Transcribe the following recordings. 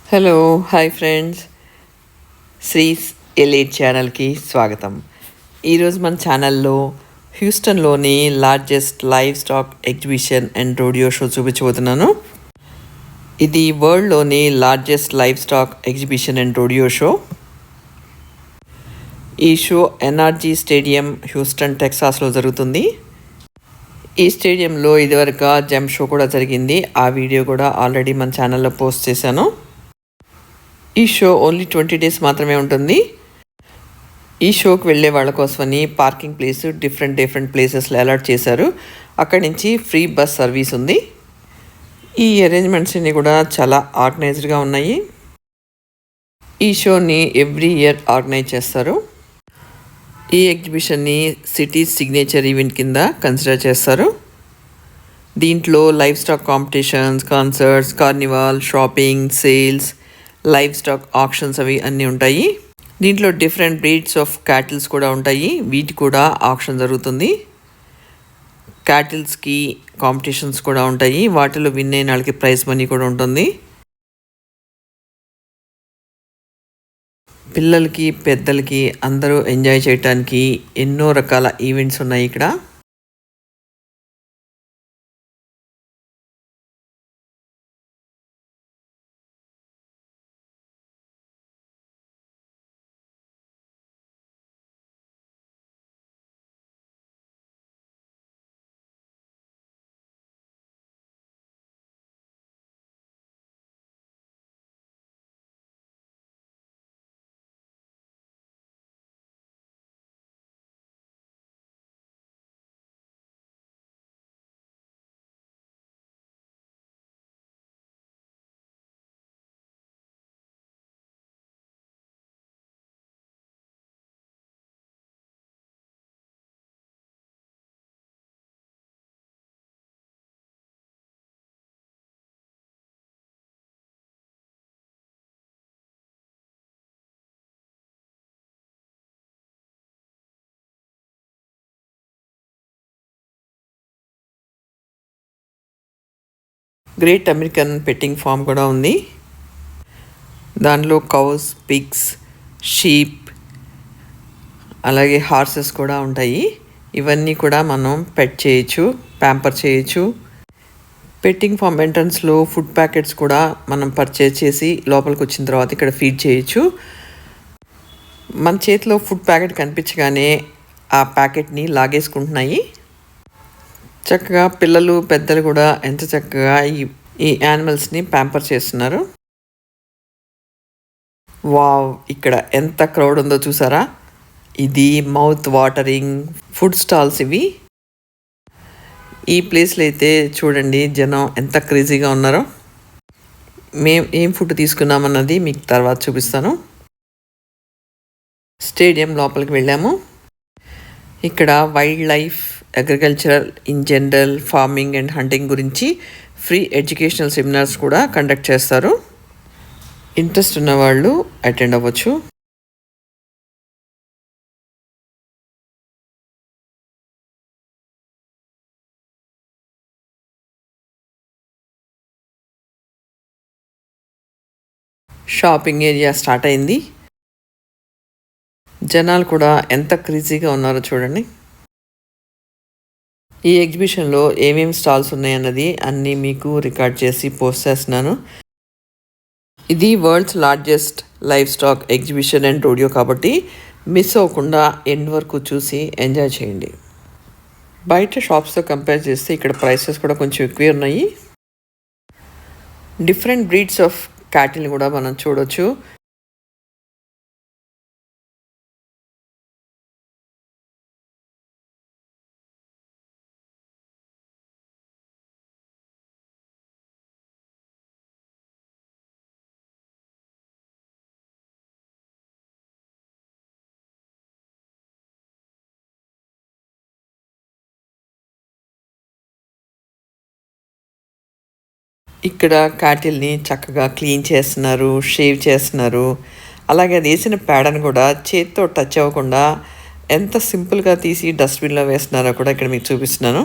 Hello hi friends, Sri's elite ఛానల్కి స్వాగతం. ఈరోజు మన ఛానల్లో హ్యూస్టన్లోని largest livestock exhibition and rodeo show చూపించబోతున్నాను. ఇది వరల్డ్లోని largest livestock exhibition and rodeo show. ఈ షో ఎన్ఆర్జీ స్టేడియం హ్యూస్టన్ టెక్సాస్లో జరుగుతుంది. ఈ స్టేడియంలో ఇదివరకు జెమ్ షో కూడా జరిగింది. ఆ వీడియో కూడా ఆల్రెడీ మన ఛానల్లో పోస్ట్ చేశాను. ఈ షో ఓన్లీ 20 days మాత్రమే ఉంటుంది. ఈ షోకి వెళ్ళే వాళ్ళ కోసమని పార్కింగ్ ప్లేస్ డిఫరెంట్ ప్లేసెస్లో అలాట్ చేశారు. అక్కడి నుంచి ఫ్రీ బస్ సర్వీస్ ఉంది. ఈ అరేంజ్మెంట్స్ అన్నీ కూడా చాలా ఆర్గనైజ్డ్గా ఉన్నాయి. ఈ షోని ఎవ్రీ ఇయర్ ఆర్గనైజ్ చేస్తారు. ఈ ఎగ్జిబిషన్ని సిటీ సిగ్నేచర్ ఈవెంట్ కింద కన్సిడర్ చేస్తారు. దీంట్లో live stock competitions, concerts, carnival, shopping, sales, live stock actions అవి అన్నీ ఉంటాయి. దీంట్లో డిఫరెంట్ బ్రీడ్స్ ఆఫ్ క్యాటిల్స్ కూడా ఉంటాయి. వీటి కూడా ఆక్షన్ జరుగుతుంది. క్యాటిల్స్కి కాంపిటీషన్స్ కూడా ఉంటాయి. వాటిలో విన్ అయిన వాళ్ళకి ప్రైజ్ మనీ కూడా ఉంటుంది. పిల్లలకి పెద్దలకి అందరూ ఎంజాయ్ చేయడానికి ఎన్నో రకాల ఈవెంట్స్ ఉన్నాయి ఇక్కడ. గ్రేట్ అమెరికన్ పెట్టింగ్ ఫామ్ కూడా ఉంది. దానిలో కౌస్, పిగ్స్, షీప్, అలాగే హార్సెస్ కూడా ఉంటాయి. ఇవన్నీ కూడా మనం పెట్ చేయొచ్చు, ప్యాంపర్ చేయొచ్చు. పెట్టింగ్ ఫామ్ ఎంట్రన్స్లో ఫుడ్ ప్యాకెట్స్ కూడా మనం పర్చేజ్ చేసి లోపలికి వచ్చిన తర్వాత ఇక్కడ ఫీడ్ చేయొచ్చు. మన చేతిలో ఫుడ్ ప్యాకెట్ కనిపించగానే ఆ ప్యాకెట్ని లాగేసుకుంటున్నాయి. చక్కగా పిల్లలు పెద్దలు కూడా ఎంత చక్కగా ఈ యానిమల్స్ని ప్యాంపర్ చేస్తున్నారు. వావ్, ఇక్కడ ఎంత క్రౌడ్ ఉందో చూసారా. ఇది మౌత్ వాటరింగ్ ఫుడ్ స్టాల్స్ ఇవి. ఈ ప్లేస్లో అయితే చూడండి జనం ఎంత క్రేజీగా ఉన్నారో. మేము ఏం ఫుడ్ తీసుకున్నామన్నది మీకు తర్వాత చూపిస్తాను. స్టేడియం లోపలికి వెళ్ళాము. ఇక్కడ wild life, agricultural in general, farming and hunting గురించి ఫ్రీ ఎడ్యుకేషనల్ సెమినార్స్ కూడా కండక్ట్ చేస్తారు. ఇంట్రెస్ట్ ఉన్నవాళ్ళు అటెండ్ అవ్వచ్చు. షాపింగ్ ఏరియా స్టార్ట్ అయింది. జనాలు కూడా ఎంత క్రేజీగా ఉన్నారో చూడండి. ఈ ఎగ్జిబిషన్లో ఏమేమి స్టాల్స్ ఉన్నాయన్నది అన్నీ మీకు రికార్డ్ చేసి పోస్ట్ చేస్తున్నాను. ఇది world's largest livestock exhibition and Rodeo కాబట్టి మిస్ అవ్వకుండా ఎండ్ వరకు చూసి ఎంజాయ్ చేయండి. బయట షాప్స్తో కంపేర్ చేస్తే ఇక్కడ ప్రైసెస్ కూడా కొంచెం ఎక్కువే ఉన్నాయి. డిఫరెంట్ బ్రీడ్స్ ఆఫ్ క్యాటిల్ని కూడా మనం చూడవచ్చు. ఇక్కడ క్యాటిల్ని చక్కగా క్లీన్ చేస్తున్నారు, షేవ్ చేస్తున్నారు. అలాగే అది వేసిన పేడను కూడా చేత్తో టచ్ అవ్వకుండా ఎంత సింపుల్గా తీసి డస్ట్బిన్లో వేస్తున్నారో కూడా ఇక్కడ మీకు చూపిస్తున్నాను.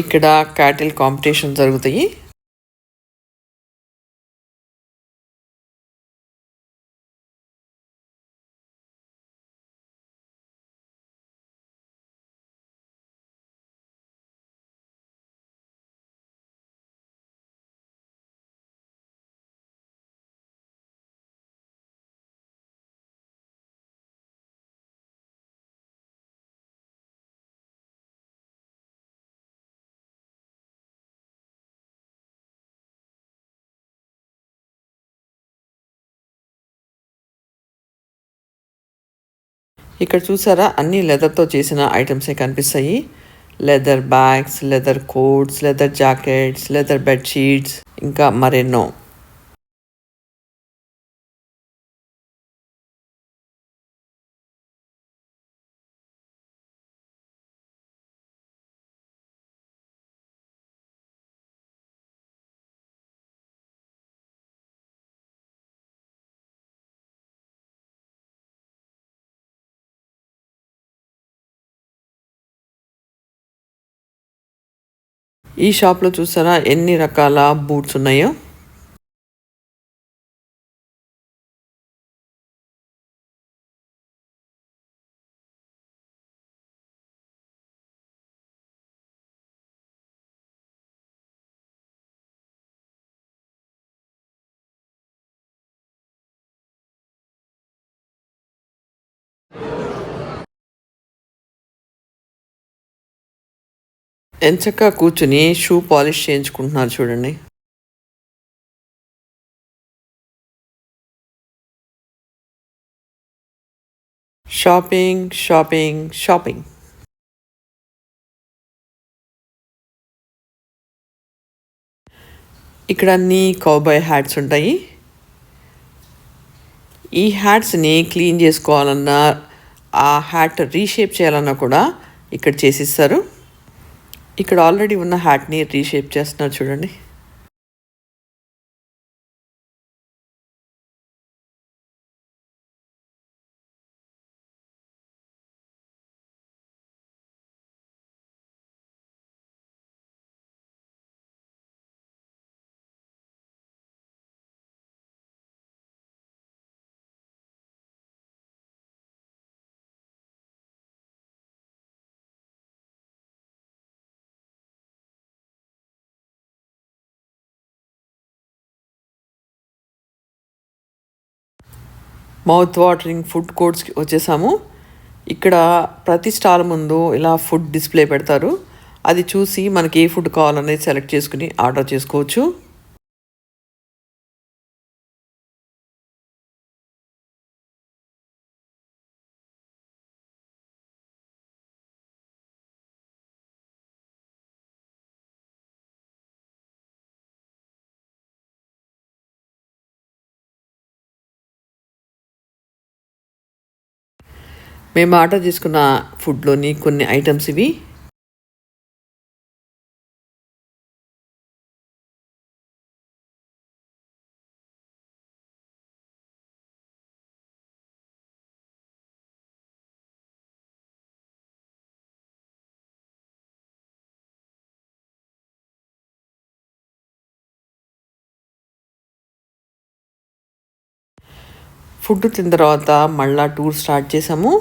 ఇక్కడ క్యాటిల్ కాంపిటీషన్ జరుగుతాయి. ఇక్కడ చూసారా, అన్ని లెదర్తో చేసిన ఐటమ్సే కనిపిస్తాయి. Leather bags, leather coats, leather jackets, leather bedsheets, ఇంకా మరెన్నో. ఈ షాప్లో చూసారా ఎన్ని రకాల బూట్స్ ఉన్నాయో. ఎంచక్కా కూర్చుని షూ పాలిష్ చేయించుకుంటున్నారు చూడండి. Shopping shopping shopping. ఇక్కడ అన్ని కౌబాయ్ హ్యాట్స్ ఉంటాయి. ఈ హ్యాట్స్ని క్లీన్ చేసుకోవాలన్నా, ఆ హ్యాట్ రీషేప్ చేయాలన్నా కూడా ఇక్కడ చేసిస్తారు. ఇక్కడ ఆల్రెడీ ఉన్న హ్యాట్ని రీషేప్ చేస్తున్నారు చూడండి. మౌత్ వాటరింగ్ ఫుడ్ కోర్ట్స్కి వచ్చేసాము. ఇక్కడ ప్రతి స్టాల్ ముందు ఇలా ఫుడ్ డిస్ప్లే పెడతారు. అది చూసి మనకి ఏ ఫుడ్ కావాలనేది సెలెక్ట్ చేసుకుని ఆర్డర్ చేసుకోవచ్చు. మేము ఆర్డర్ చేసుకున్న ఫుడ్లోని కొన్ని ఐటమ్స్ ఇవి. ఫుడ్ తిన్న తర్వాత మళ్ళా టూర్ స్టార్ట్ చేసాము.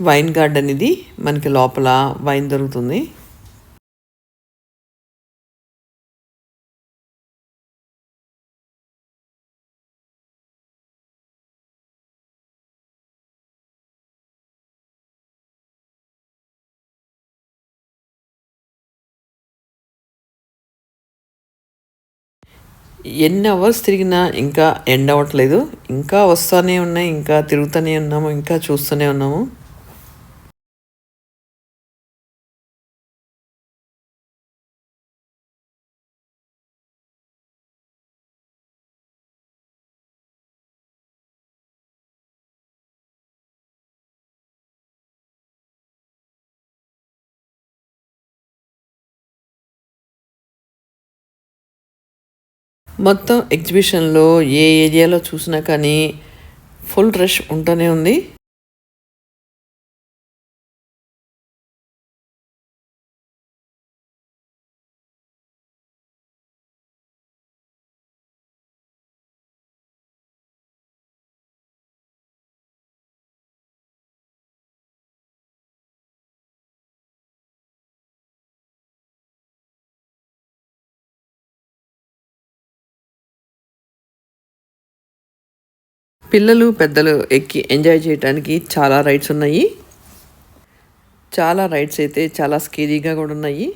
వైన్ గార్డెన్ ఇది, మనకి లోపల వైన్ దొరుకుతుంది. ఎన్ని అవర్స్ తిరిగినా ఇంకా ఎండ్ అవ్వట్లేదు. ఇంకా వస్తూనే ఉన్నాయి. ఇంకా తిరుగుతూనే ఉన్నాము. ఇంకా చూస్తూనే ఉన్నాము. మొత్తం ఎగ్జిబిషన్‌లో ఏ ఏరియాలో చూసినా కానీ ఫుల్ రష్ ఉంటూనే ఉంది. పిల్లలు, పెద్దలు ఎక్కి ఎంజాయ్ చేయటానికి చాలా రైడ్స్ ఉన్నాయి. చాలా రైడ్స్ అయితే చాలా స్కేరీగా కూడా ఉన్నాయి.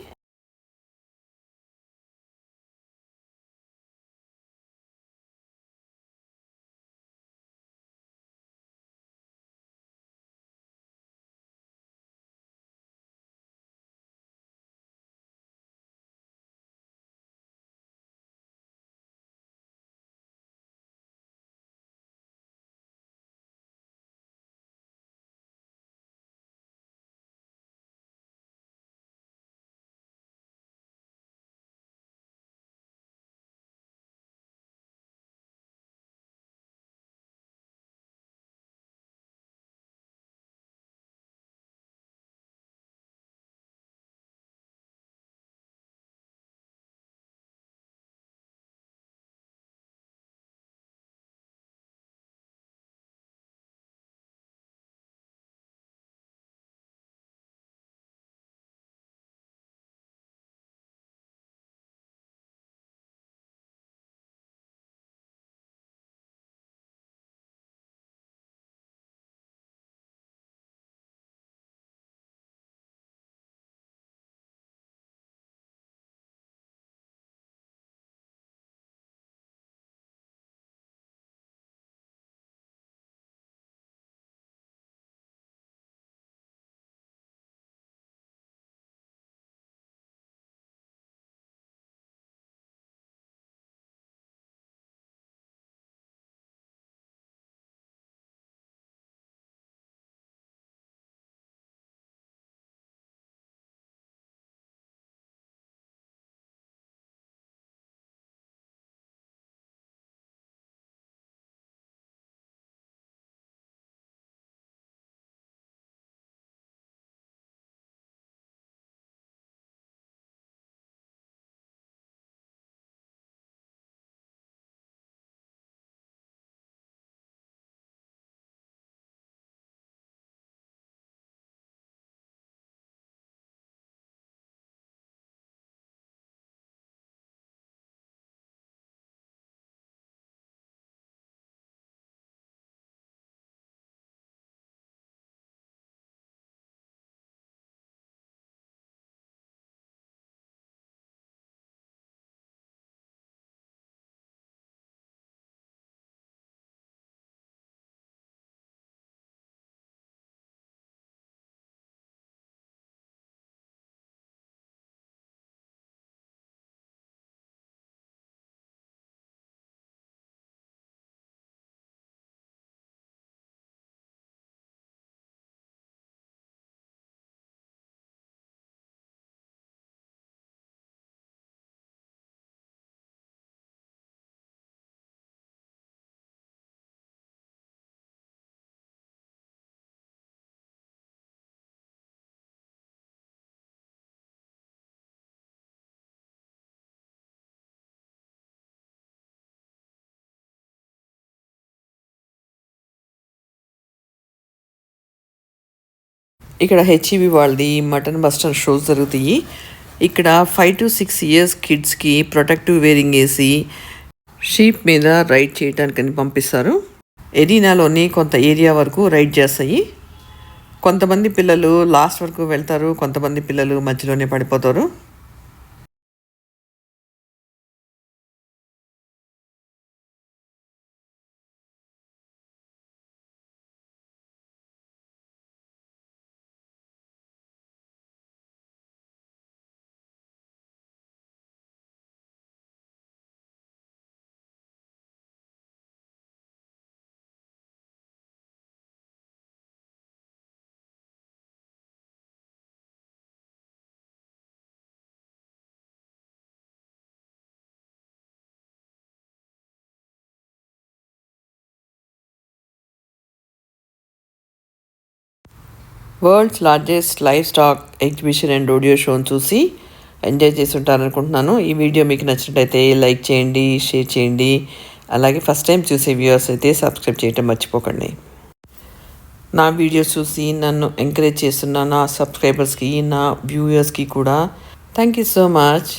ఇక్కడ హెచ్ఈబి వాళ్ళది మటన్ బస్టర్ షోస్ జరుగుతాయి. ఇక్కడ 5 to 6 years కిడ్స్కి ప్రొటెక్టివ్ వేరింగ్ వేసి షీప్ మీద రైడ్ చేయడానికని పంపిస్తారు. ఎరీనాలోని కొంత ఏరియా వరకు రైడ్ చేస్తాయి. కొంతమంది పిల్లలు లాస్ట్ వరకు వెళ్తారు. కొంతమంది పిల్లలు మధ్యలోనే పడిపోతారు. World's largest livestock exhibition and Rodeo షోని చూసి ఎంజాయ్ చేసి ఉంటారనుకుంటున్నాను. ఈ వీడియో మీకు నచ్చినట్టయితే లైక్ చేయండి, షేర్ చేయండి. అలాగే ఫస్ట్ టైం చూసే వ్యూవర్స్ అయితే సబ్స్క్రైబ్ చేయటం మర్చిపోకండి. నా వీడియోస్ చూసి నన్ను ఎంకరేజ్ చేస్తున్న నా సబ్స్క్రైబర్స్కి, నా వ్యూయర్స్కి కూడా థ్యాంక్ యూ సో మచ్.